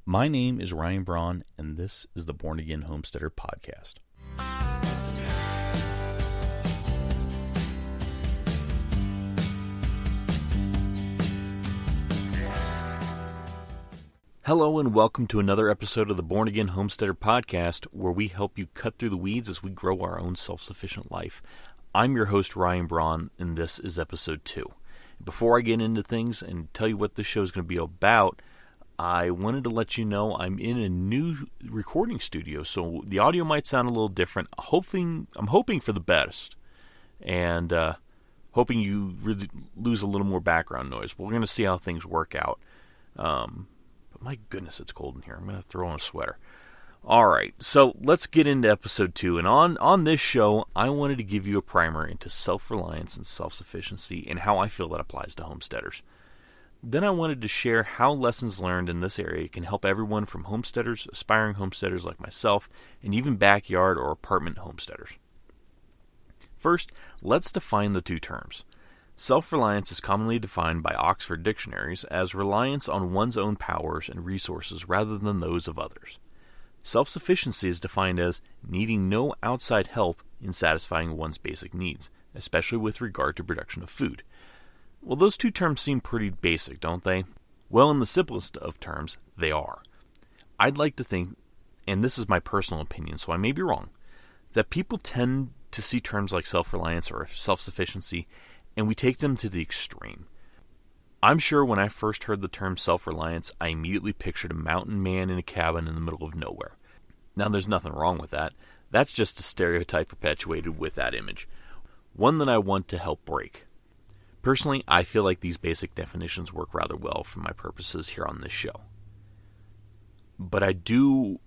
My name is Ryan Braun, and this is the Born Again Homesteader podcast. Hello and welcome to another episode of the Born Again Homesteader podcast, where we help you cut through the weeds as we grow our own self-sufficient life. I'm your host, Ryan Braun, and this is episode 2. Before I get into things and tell you what this show is going to be about, I wanted to let you know I'm in a new recording studio, so the audio might sound a little different. I'm hoping for the best, and hoping you really lose a little more background noise. We're going to see how things work out. But my goodness, it's cold in here. I'm going to throw on a sweater. All right, so let's get into episode 2. And on this show, I wanted to give you a primer into self-reliance and self-sufficiency and how I feel that applies to homesteaders. Then I wanted to share how lessons learned in this area can help everyone from homesteaders, aspiring homesteaders like myself, and even backyard or apartment homesteaders. First, let's define the two terms. Self-reliance is commonly defined by Oxford dictionaries as reliance on one's own powers and resources rather than those of others. Self-sufficiency is defined as needing no outside help in satisfying one's basic needs, especially with regard to production of food. Well, those two terms seem pretty basic, don't they? Well, in the simplest of terms, they are. I'd like to think, and this is my personal opinion, so I may be wrong, that people tend to see terms like self-reliance or self-sufficiency, and we take them to the extreme. I'm sure when I first heard the term self-reliance, I immediately pictured a mountain man in a cabin in the middle of nowhere. Now, there's nothing wrong with that. That's just a stereotype perpetuated with that image, one that I want to help break. Personally, I feel like these basic definitions work rather well for my purposes here on this show. But I do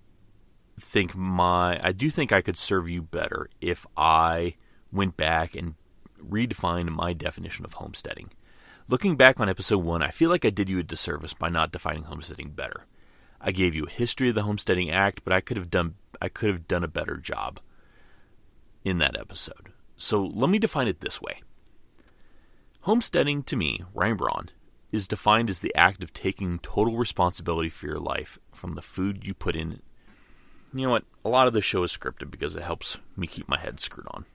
think I could serve you better if I went back and redefined my definition of homesteading. Looking back on episode 1, I feel like I did you a disservice by not defining homesteading better. I gave you a history of the Homesteading Act, but I could have done a better job in that episode. So let me define it this way. Homesteading, to me, Ryan Braun, is defined as the act of taking total responsibility for your life from the food you put in. You know what? A lot of this show is scripted because it helps me keep my head screwed on.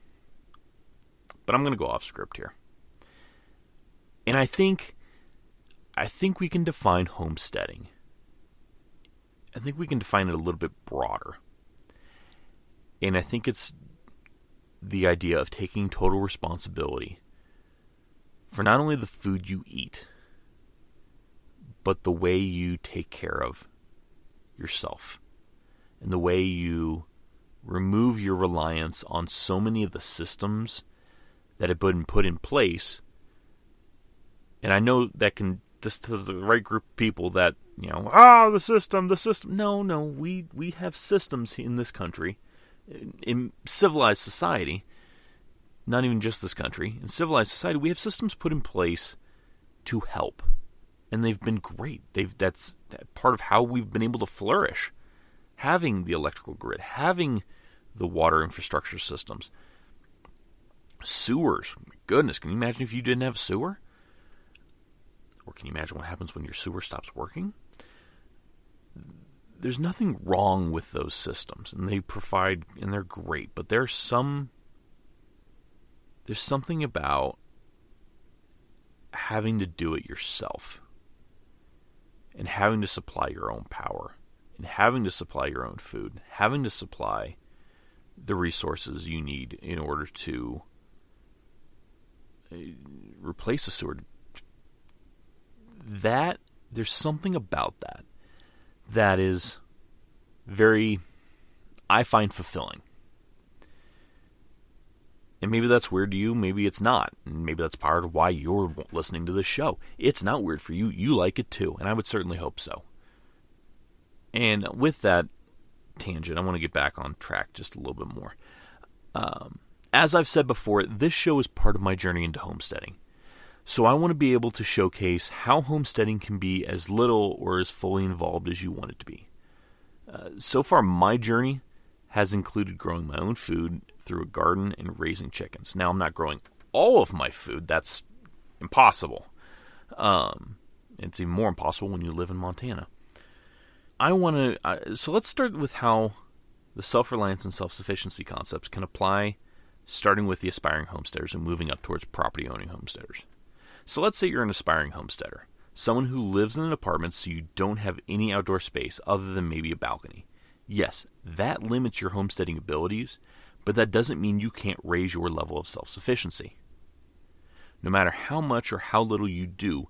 But I'm going to go off script here. And I think we can define homesteading. I think we can define it a little bit broader. And I think it's the idea of taking total responsibility for not only the food you eat, but the way you take care of yourself and the way you remove your reliance on so many of the systems that have been put in place. And I know that can, just to the right group of people that, the system. No, we have systems in this country, in civilized society. Not even just this country. In civilized society, we have systems put in place to help. And they've been great. That's part of how we've been able to flourish. Having the electrical grid, having the water infrastructure systems. Sewers. My goodness, can you imagine if you didn't have a sewer? Or can you imagine what happens when your sewer stops working? There's nothing wrong with those systems. And they provide, and they're great. But there's something about having to do it yourself and having to supply your own power and having to supply your own food, having to supply the resources you need in order to replace a sewer. There's something about that is very, I find, fulfilling. And maybe that's weird to you, maybe it's not. And maybe that's part of why you're listening to this show. It's not weird for you. You like it too, and I would certainly hope so. And with that tangent, I want to get back on track just a little bit more. As I've said before, this show is part of my journey into homesteading. So I want to be able to showcase how homesteading can be as little or as fully involved as you want it to be. So far, my journey has included growing my own food through a garden and raising chickens. Now, I'm not growing all of my food. That's impossible. It's even more impossible when you live in Montana. So let's start with how the self-reliance and self-sufficiency concepts can apply, starting with the aspiring homesteaders and moving up towards property-owning homesteaders. So let's say you're an aspiring homesteader, someone who lives in an apartment so you don't have any outdoor space other than maybe a balcony. Yes, that limits your homesteading abilities, but that doesn't mean you can't raise your level of self-sufficiency. No matter how much or how little you do,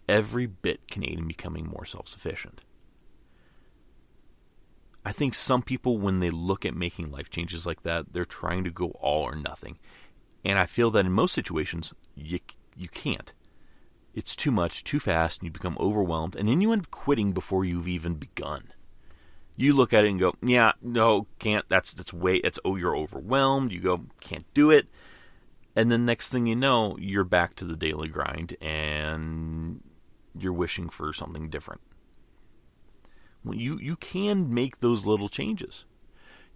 every bit can aid in becoming more self-sufficient. I think some people, when they look at making life changes like that, they're trying to go all or nothing. And I feel that in most situations, you can't. It's too much, too fast, and you become overwhelmed, and then you end up quitting before you've even begun. You look at it and go, yeah, no, can't, you're overwhelmed, you go, can't do it. And then next thing you know, you're back to the daily grind, and you're wishing for something different. Well, you can make those little changes.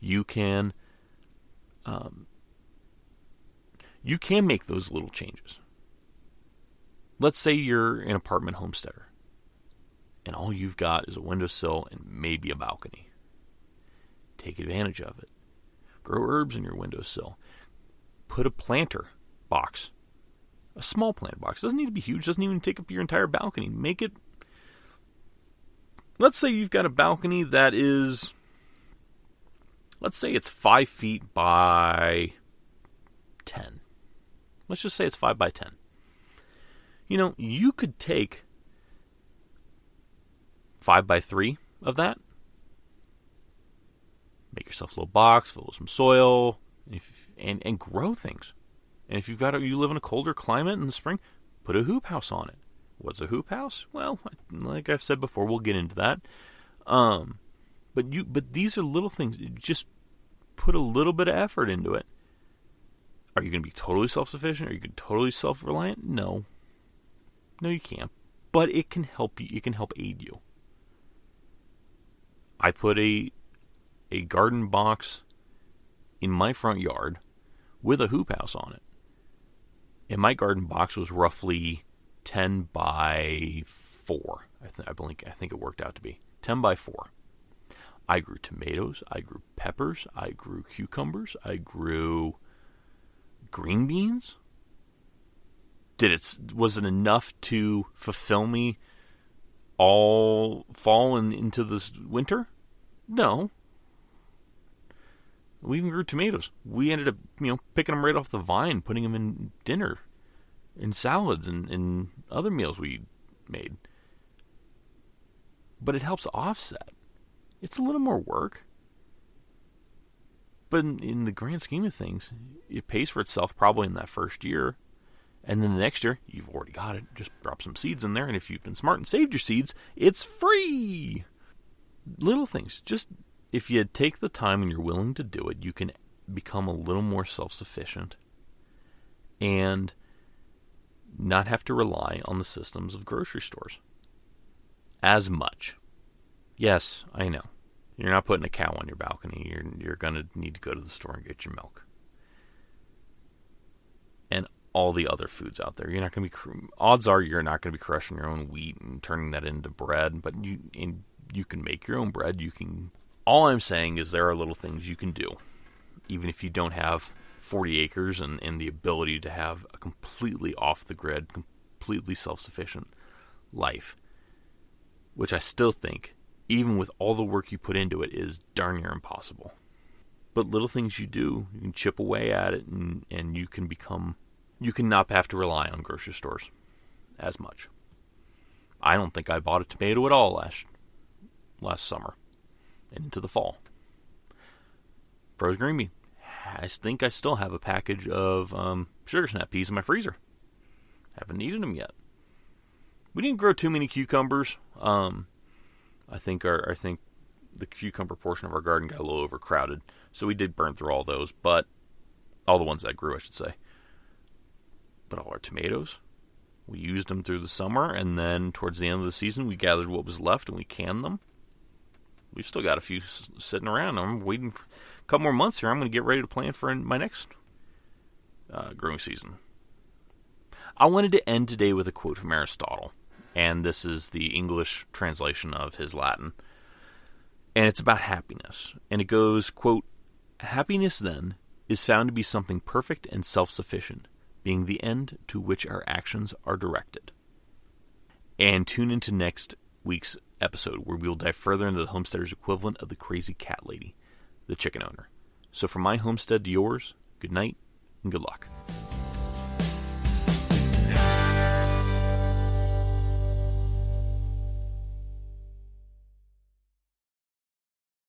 You can make those little changes. Let's say you're an apartment homesteader, and all you've got is a windowsill and maybe a balcony. Take advantage of it. Grow herbs in your windowsill. Put a planter box, a small plant box. It doesn't need to be huge. Doesn't even take up your entire balcony. Make it. Let's say you've got a balcony that is, let's say it's 5 feet by 10. Let's just say it's 5 by 10. You could take 5 by 3 of that, make yourself a little box, fill with some soil, and grow things. And if you live in a colder climate in the spring, put a hoop house on it. What's a hoop house? Well, like I've said before, we'll get into that. But these are little things. Just put a little bit of effort into it. Are you going to be totally self-sufficient? Are you going to be totally self-reliant? No. No, you can't. But it can help you. It can help aid you. I put a garden box in my front yard with a hoop house on it. And my garden box was roughly 10 by 4. I think it worked out to be 10 by 4. I grew tomatoes, I grew peppers, I grew cucumbers, I grew green beans. Was it enough to fulfill me all fall and into this winter? No. We even grew tomatoes. We ended up, picking them right off the vine, putting them in dinner, in salads, and other meals we made. But it helps offset. It's a little more work. But in the grand scheme of things, it pays for itself probably in that first year. And then the next year, you've already got it. Just drop some seeds in there. And if you've been smart and saved your seeds, it's free. Little things. Just if you take the time and you're willing to do it, you can become a little more self-sufficient and not have to rely on the systems of grocery stores as much. Yes, I know. You're not putting a cow on your balcony. You're going to need to go to the store and get your milk. And all the other foods out there. You're not going to be. Odds are you're not going to be crushing your own wheat and turning that into bread. But you can make your own bread. All I'm saying is there are little things you can do, even if you don't have 40 acres and the ability to have a completely off the grid, completely self-sufficient life, which I still think, even with all the work you put into it, is darn near impossible. But little things you do, you can chip away at it, and you can not have to rely on grocery stores as much. I don't think I bought a tomato at all last summer and into the fall. Frozen green bean. I think I still have a package of sugar snap peas in my freezer. Haven't eaten them yet. We didn't grow too many cucumbers. I think the cucumber portion of our garden got a little overcrowded, so we did burn through all those, but all the ones that grew, I should say. But all our tomatoes, we used them through the summer, and then towards the end of the season, we gathered what was left and we canned them. We've still got a few sitting around. I'm waiting for a couple more months here. I'm going to get ready to plan for my next growing season. I wanted to end today with a quote from Aristotle, and this is the English translation of his Latin. And it's about happiness. And it goes, quote, "Happiness, then, is found to be something perfect and self-sufficient, being the end to which our actions are directed." And tune into next week's episode where we will dive further into the homesteader's equivalent of the crazy cat lady, the chicken owner. So from my homestead to yours, good night and good luck.